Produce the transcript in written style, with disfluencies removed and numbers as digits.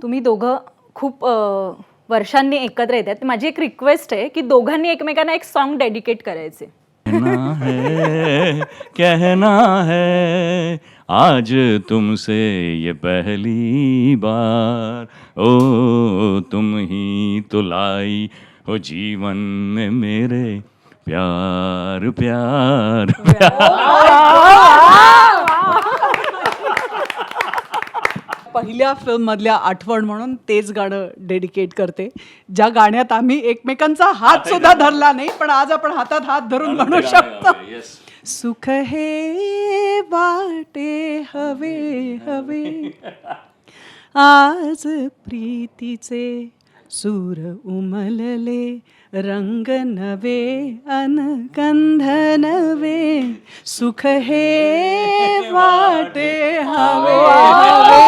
तुम्ही दोघं खूप वर्षांनी एकत्र येतात. माझी एक रिक्वेस्ट आहे की दोघांनी एकमेकांना एक सॉन्ग डेडिकेट करायचे. कहना है आज तुमसे ये पहली बार, ओ तुम ही तो लाई हो जीवन में मेरे प्यार प्यार पहिल्या फिल्म मधल्या आठवण म्हणून तेच गाणं डेडिकेट करते, ज्या गाण्यात आम्ही एकमेकांचा हात सुद्धा धरला नाही, पण आज आपण हातात हात धरून म्हणू शकतो. सुख हे वाटे हवे हवे, आज प्रीतीचे सूर उमलले, रंग नवे अनगंध नवे, सुख हे वाटे हवे हवे.